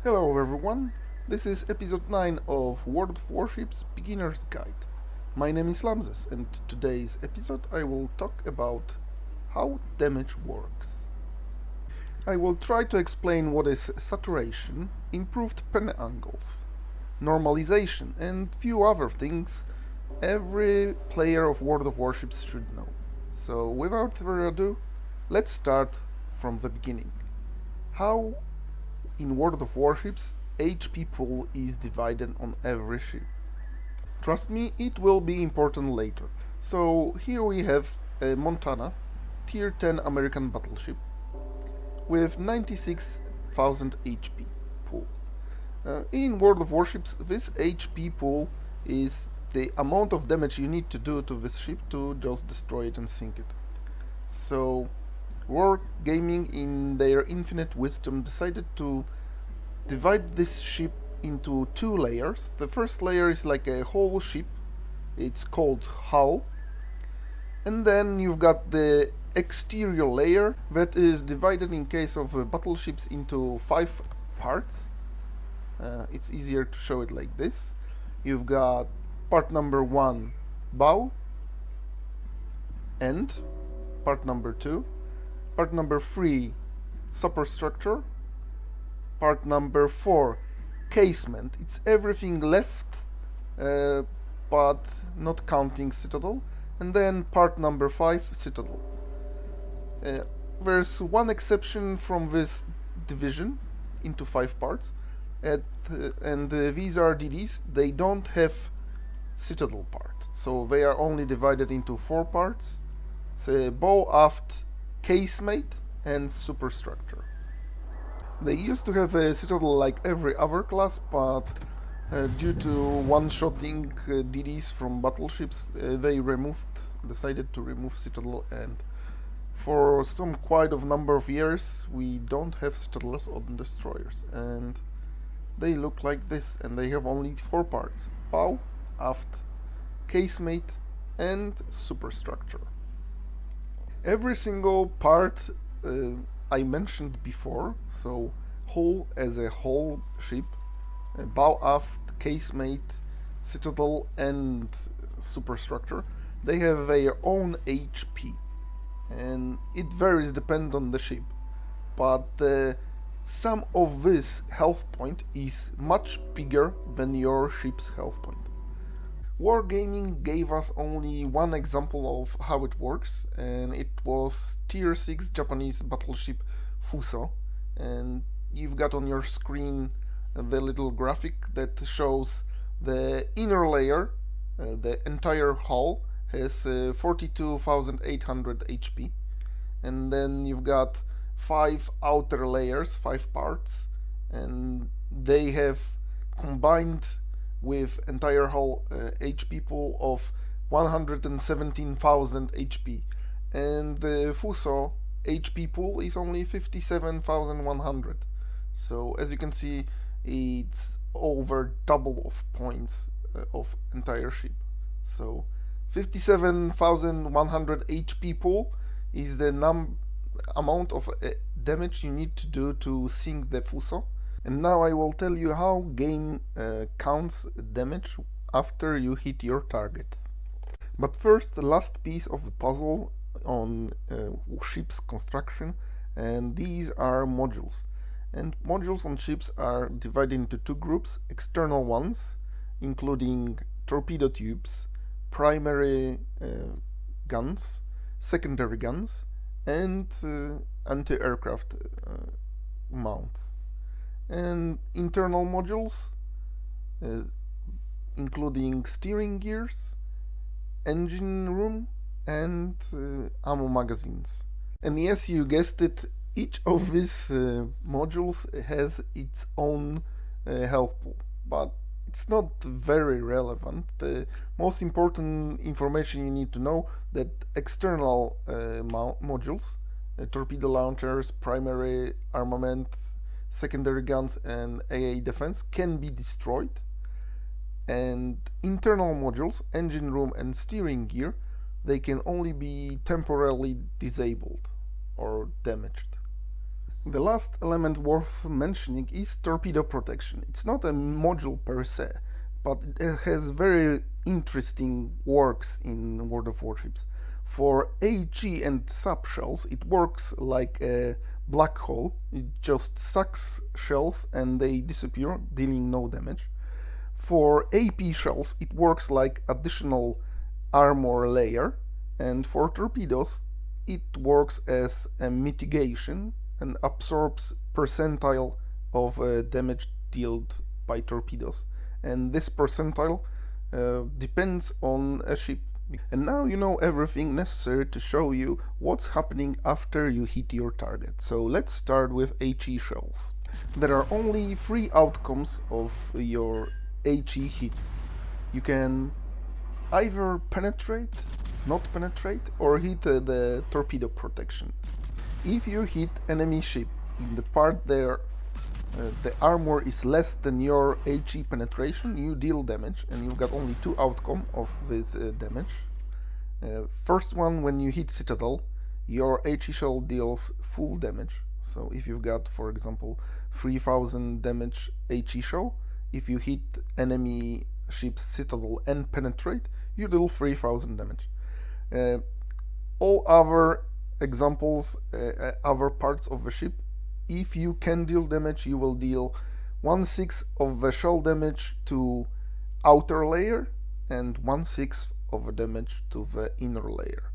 Hello everyone, this is episode 9 of World of Warships Beginner's Guide. My name is Lamses, and today's episode I will talk about how damage works. I will try to explain what is saturation, improved pen angles, normalization, and few other things every player of World of Warships should know. So without further ado, let's start from the beginning. How in World of Warships HP pool is divided on every ship. Trust me, it will be important later. So here we have a Montana, tier 10 American battleship, with 96,000 HP pool. In World of Warships, this HP pool is the amount of damage you need to do to this ship to just destroy it and sink it. So, War Gaming, in their infinite wisdom, decided to divide this ship into two layers. The first layer is like a whole ship, it's called hull, and then you've got the exterior layer that is divided in case of battleships into 5 parts. It's easier to show it like this. You've got part number 1, bow, end, part number 2, part number 3, superstructure, part number 4, casement. It's everything left, but not counting citadel. And then part number 5, citadel. There's one exception from this division into 5 parts, and these are DDs. They don't have citadel part, so they are only divided into 4 parts. It's a bow, aft, casemate, and superstructure. They used to have a citadel like every other class, but due to one-shotting DDs from battleships, they decided to remove citadel, and for some quite of number of years we don't have citadels on destroyers, and they look like this, and they have only 4 parts: bow, aft, casemate, and superstructure. Every single part I mentioned before, so hull as a whole ship, bow, aft, casemate, citadel, and superstructure, they have their own HP, and it varies depending on the ship, but the sum of this health point is much bigger than your ship's health point. Wargaming gave us only one example of how it works, and it was tier 6 Japanese battleship Fuso, and you've got on your screen the little graphic that shows the inner layer, the entire hull has 42,800 HP, and then you've got 5 outer layers, 5 parts, and they have combined with entire hull HP pool of 117,000 HP, and the Fuso HP pool is only 57,100. So as you can see, it's over double of points of entire ship. So 57,100 HP pool is the amount of damage you need to do to sink the Fuso. And now I will tell you how game counts damage after you hit your target. But first, the last piece of the puzzle on ship's construction, and these are modules. And modules on ships are divided into 2 groups: external ones, including torpedo tubes, primary guns, secondary guns, and anti-aircraft mounts. And internal modules, including steering gears, engine room, and ammo magazines. And yes, you guessed it, each of these modules has its own health pool, but it's not very relevant. The most important information you need to know that external modules, torpedo launchers, primary armament, secondary guns, and AA defense, can be destroyed, and internal modules, engine room and steering gear, they can only be temporarily disabled or damaged. The last element worth mentioning is torpedo protection. It's not a module per se, but it has very interesting works in World of Warships. For HE and subshells, it works like a black hole. It just sucks shells and they disappear, dealing no damage. For AP shells, it works like additional armor layer, and for torpedoes, it works as a mitigation and absorbs percentile of damage dealt by torpedoes. And this percentile depends on a ship. And now you know everything necessary to show you what's happening after you hit your target. So let's start with HE shells. There are only three outcomes of your HE hits. You can either penetrate, not penetrate, or hit the torpedo protection. If you hit enemy ship in the part there the armor is less than your HE penetration, you deal damage, and you've got only two outcome of this damage. First one, when you hit Citadel, your HE shell deals full damage. So if you've got, for example, 3000 damage HE shell, if you hit enemy ship's Citadel and penetrate, you deal 3000 damage. All other examples, other parts of the ship, if you can deal damage, you will deal 1/6 of the shell damage to outer layer and 1/6 of the damage to the inner layer.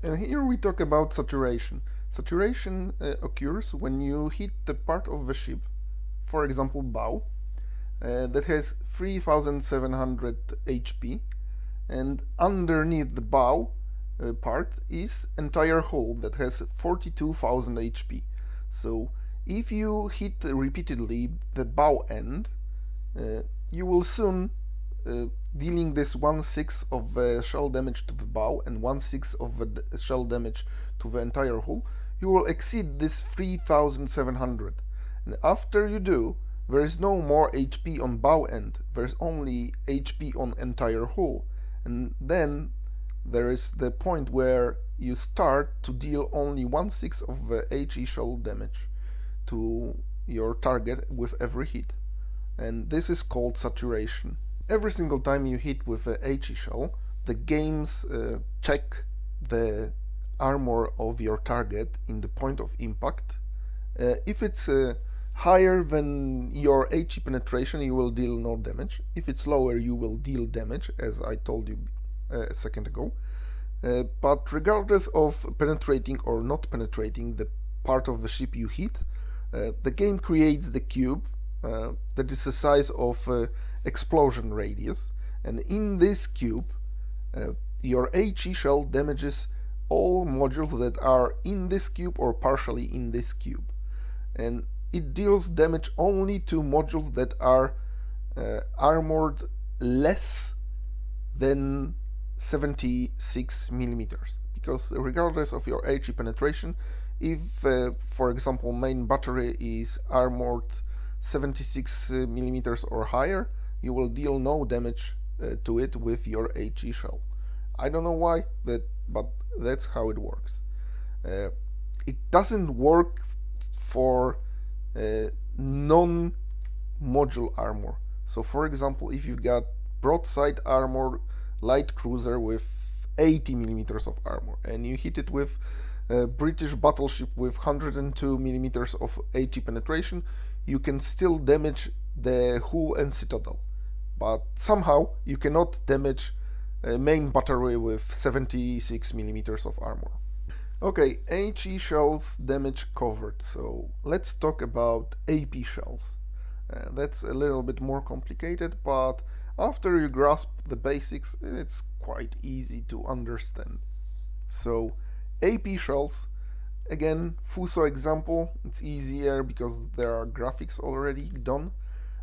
And here we talk about saturation. Saturation occurs when you hit the part of the ship, for example bow, that has 3700 HP, and underneath the bow part is entire hull that has 42,000 HP. So if you hit repeatedly the bow end, you will soon, dealing this 1/6 of the shell damage to the bow and 1/6 of the shell damage to the entire hull, you will exceed this 3700. And after you do, there is no more HP on bow end, there's only HP on entire hull. And then there is the point where you start to deal only 1/6 of the HE shell damage to your target with every hit. And this is called saturation. Every single time you hit with a HE shell, the games check the armor of your target in the point of impact. If it's higher than your HE penetration, you will deal no damage. If it's lower, you will deal damage, as I told you a second ago. But regardless of penetrating or not penetrating the part of the ship you hit, the game creates the cube that is the size of explosion radius, and in this cube your HE shell damages all modules that are in this cube or partially in this cube, and it deals damage only to modules that are armored less than 76 millimeters, because regardless of your HE penetration, if for example main battery is armored 76 millimeters or higher, you will deal no damage to it with your HE shell. I don't know why, but that's how it works. It doesn't work for non-module armor. So for example, if you've got broadside armor light cruiser with 80 millimeters of armor and you hit it with a British battleship with 102 millimeters of HE penetration, you can still damage the hull and citadel, but somehow you cannot damage a main battery with 76 millimeters of armor. Okay, HE shells damage covered, so let's talk about AP shells. That's a little bit more complicated, but after you grasp the basics, it's quite easy to understand. So, AP shells, again, Fuso example, it's easier because there are graphics already done.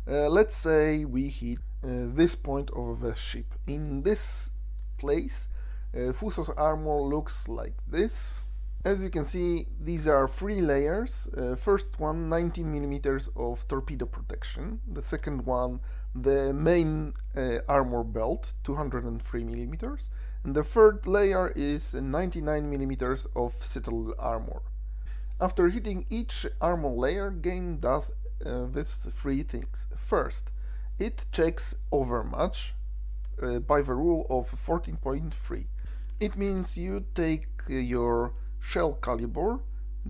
Let's say we hit this point of the ship. In this place, Fuso's armor looks like this. As you can see, these are three layers. First one, 19 millimeters of torpedo protection. The second one, the main armor belt, 203 millimeters. And the third layer is 99 millimeters of citadel armor. After hitting each armor layer, game does these three things. First, it checks overmatch by the rule of 14.3. It means you take your shell caliber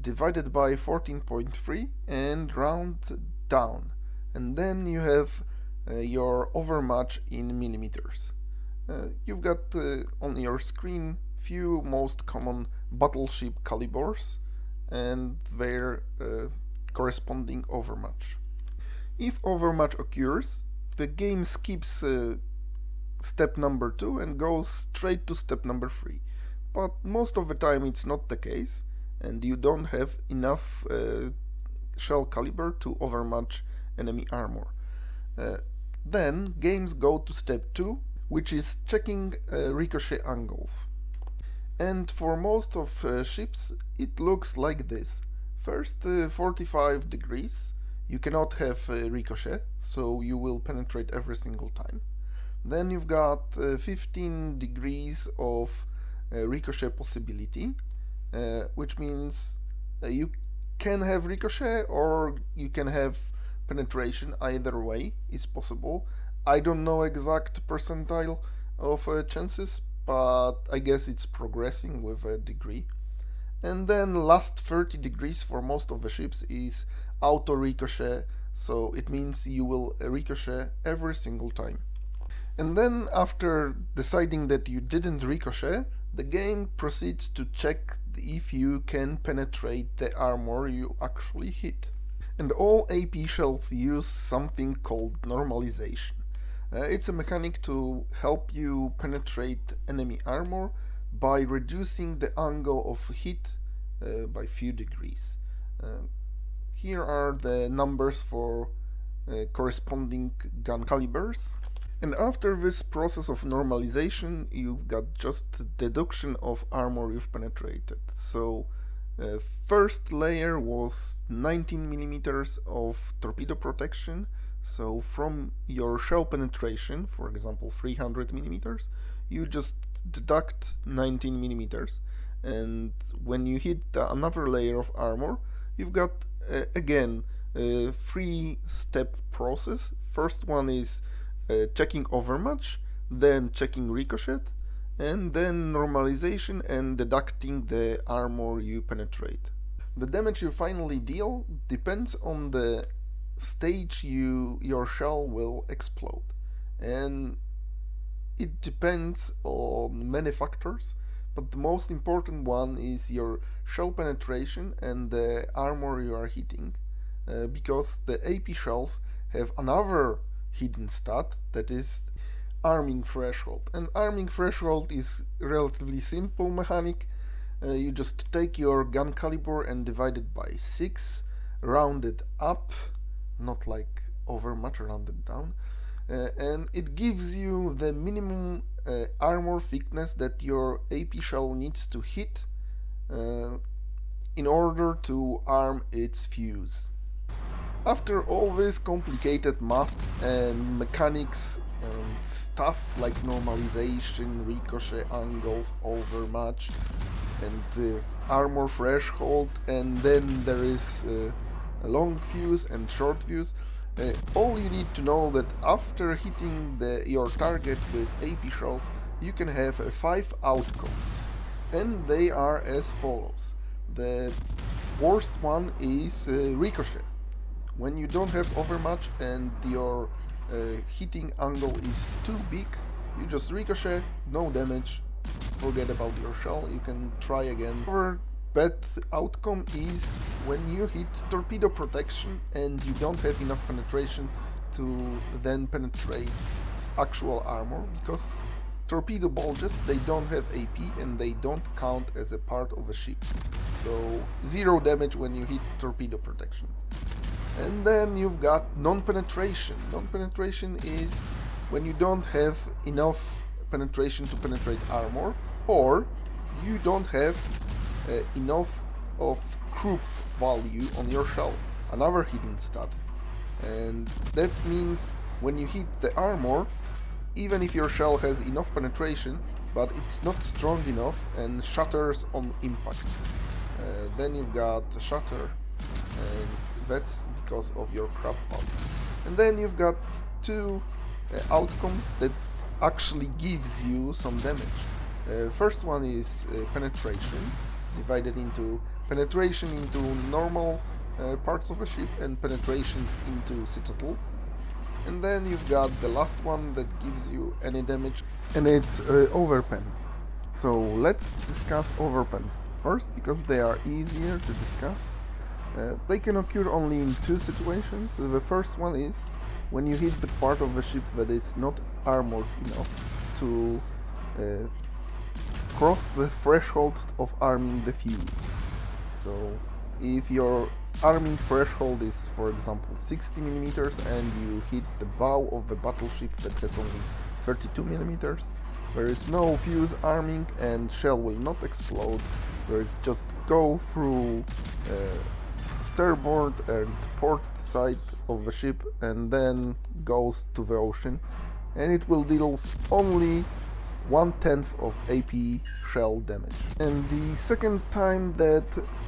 divided by 14.3 and round down, and then you have your overmatch in millimeters. You've got on your screen few most common battleship calibers and their corresponding overmatch. If overmatch occurs, the game skips step number 2 and goes straight to step number 3. But most of the time it's not the case, and you don't have enough shell caliber to overmatch enemy armor. Then games go to step 2, which is checking ricochet angles. And for most of ships it looks like this. First 45 degrees, you cannot have ricochet, so you will penetrate every single time. Then you've got 15 degrees of ricochet possibility, which means you can have ricochet or you can have penetration. Either way is possible. I don't know exact percentile of chances, but I guess it's progressing with a degree. And then last 30 degrees for most of the ships is auto ricochet, so it means you will ricochet every single time. And then after deciding that you didn't ricochet, the game proceeds to check if you can penetrate the armor you actually hit. And all AP shells use something called normalization. It's a mechanic to help you penetrate enemy armor by reducing the angle of hit by few degrees. Here are the numbers for corresponding gun calibers. And after this process of normalization, you've got just deduction of armor you've penetrated. So first layer was 19 millimeters of torpedo protection. So from your shell penetration, for example 300 millimeters, you just deduct 19 millimeters. And when you hit another layer of armor, you've got again a 3-step process. First one is checking overmatch, then checking ricochet, and then normalization and deducting the armor you penetrate. The damage you finally deal depends on the stage your shell will explode, and it depends on many factors, but the most important one is your shell penetration and the armor you are hitting, because the AP shells have another hidden stat that is arming threshold. And arming threshold is relatively simple mechanic. You just take your gun caliber and divide it by 6, round it up, not like overmatch, rounded down, and it gives you the minimum armor thickness that your AP shell needs to hit in order to arm its fuse. After all this complicated math and mechanics and stuff like normalization, ricochet angles, overmatch, and the armor threshold, and then there is a long fuse and short fuse, all you need to know that after hitting your target with AP shells, you can have 5 outcomes, and they are as follows. The worst one is ricochet. When you don't have overmatch and your hitting angle is too big, you just ricochet, no damage, forget about your shell, you can try again. Another bad outcome is when you hit torpedo protection and you don't have enough penetration to then penetrate actual armor, because torpedo bulges, they don't have AP and they don't count as a part of a ship. So 0 damage when you hit torpedo protection. And then you've got non-penetration. Non-penetration is when you don't have enough penetration to penetrate armor, or you don't have enough of group value on your shell, another hidden stat. And that means when you hit the armor, even if your shell has enough penetration, but it's not strong enough and shatters on impact. Then you've got a shatter, and that's because of your crab value. And then you've got two outcomes that actually gives you some damage. First one is penetration, divided into penetration into normal parts of a ship and penetrations into citadel. And then you've got the last one that gives you any damage, and it's overpen. So let's discuss overpens first because they are easier to discuss. They can occur only in two situations. The first one is when you hit the part of the ship that is not armored enough to cross the threshold of arming the fuse. So if your arming threshold is, for example, 60 millimeters and you hit the bow of the battleship that has only 32 millimeters, there is no fuse arming and shell will not explode. There is just go through starboard and port side of the ship and then goes to the ocean, and it will deal only 1/10 of AP shell damage. And the second time that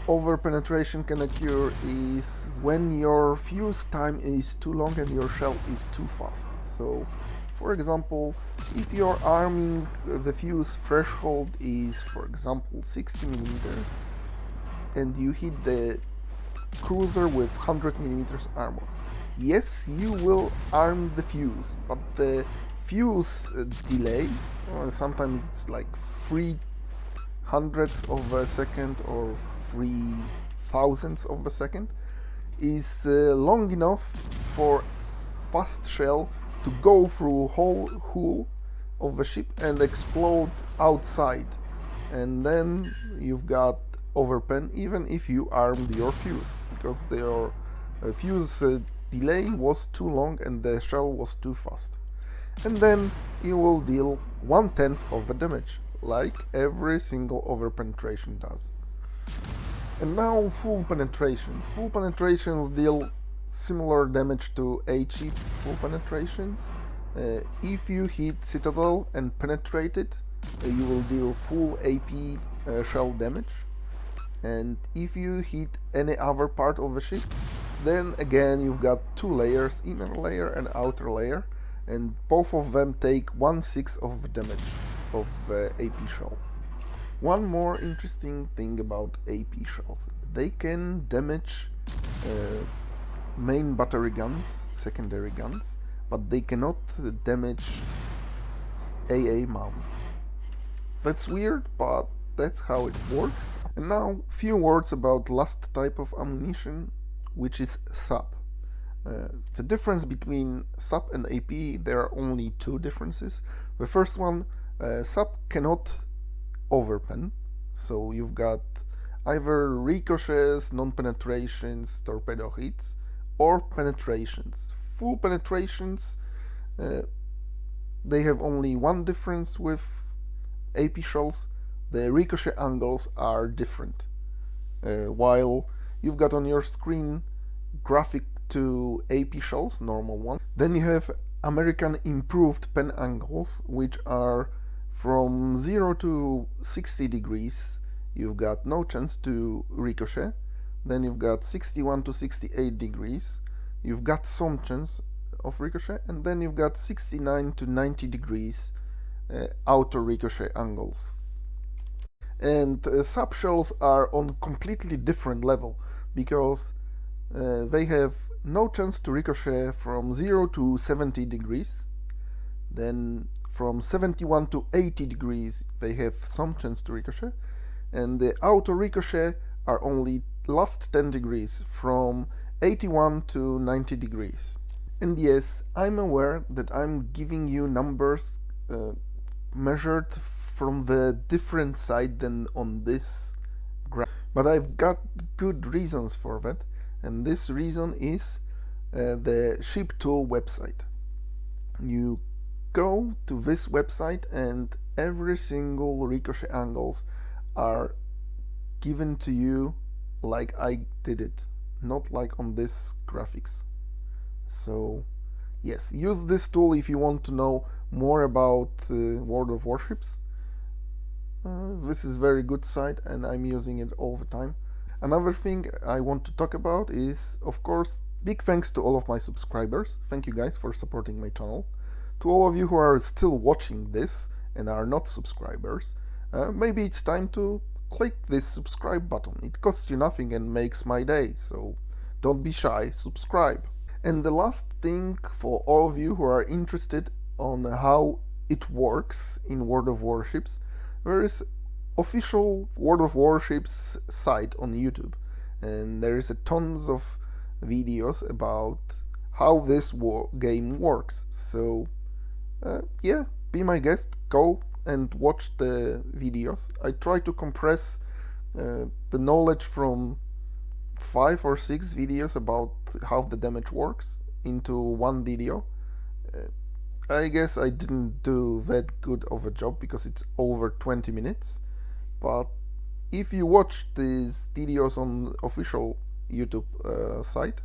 over-penetration can occur is when your fuse time is too long and your shell is too fast. So, for example, if your arming the fuse threshold is, for example, 60 millimeters, and you hit the cruiser with 100 millimeters armor, yes, you will arm the fuse, but the fuse delay, sometimes it's like 300ths of a second or 3,000ths of a second, is long enough for fast shell to go through whole hull of the ship and explode outside, and then you've got overpen even if you armed your fuse, because your fuse delay was too long and the shell was too fast. And then you will deal 1/10 of the damage, like every single overpenetration does. And now full penetrations. Full penetrations deal similar damage to A-cheap full penetrations. If you hit citadel and penetrate it, you will deal full AP shell damage. And if you hit any other part of the ship, then again you've got two layers, inner layer and outer layer, and both of them take 1/6 of the damage of AP shell. One more interesting thing about AP shells: they can damage main battery guns, secondary guns, but they cannot damage AA mounts. That's weird, but that's how it works. And now, few words about last type of ammunition, which is SAP. The difference between SAP and AP, there are only two differences. The first one, SAP cannot overpen, so you've got either ricochets, non-penetrations, torpedo hits, or penetrations. Full penetrations, they have only one difference with AP shells: the ricochet angles are different. While you've got on your screen graphic to AP shells, normal one, then you have American improved pen angles, which are from 0 to 60 degrees. You've got no chance to ricochet. Then you've got 61 to 68 degrees. You've got some chance of ricochet, and then you've got 69 to 90 degrees outer ricochet angles. And SAP shells are on completely different level, because they have no chance to ricochet from 0 to 70 degrees. Then from 71 to 80 degrees they have some chance to ricochet, and the outer ricochet are only last 10 degrees from 81 to 90 degrees. And yes, I'm aware that I'm giving you numbers measured from the different side than on this graph, but I've got good reasons for that, and this reason is the Ship Tool website. You go to this website and every single ricochet angles are given to you like I did it, not like on this graphics. So yes, use this tool if you want to know more about World of Warships. This is very good site and I'm using it all the time. Another thing I want to talk about is, of course, big thanks to all of my subscribers. Thank you guys for supporting my channel. To all of you who are still watching this and are not subscribers, maybe it's time to click this subscribe button. It costs you nothing and makes my day, so don't be shy, subscribe. And the last thing for all of you who are interested on how it works in World of Warships, there is official World of Warships site on YouTube, and there is a tons of videos about how this game works. So yeah, be my guest, go and watch the videos. I try to compress the knowledge from 5 or 6 videos about how the damage works into one video. I guess I didn't do that good of a job because it's over 20 minutes, but if you watch these videos on official YouTube site,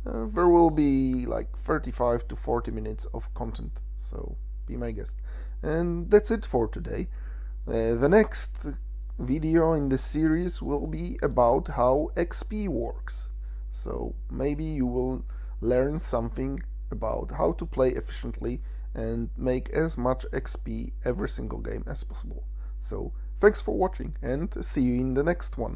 there will be like 35 to 40 minutes of content, so be my guest. And that's it for today. The next video in the series will be about how XP works, so maybe you will learn something about how to play efficiently and make as much XP every single game as possible. So thanks for watching and see you in the next one.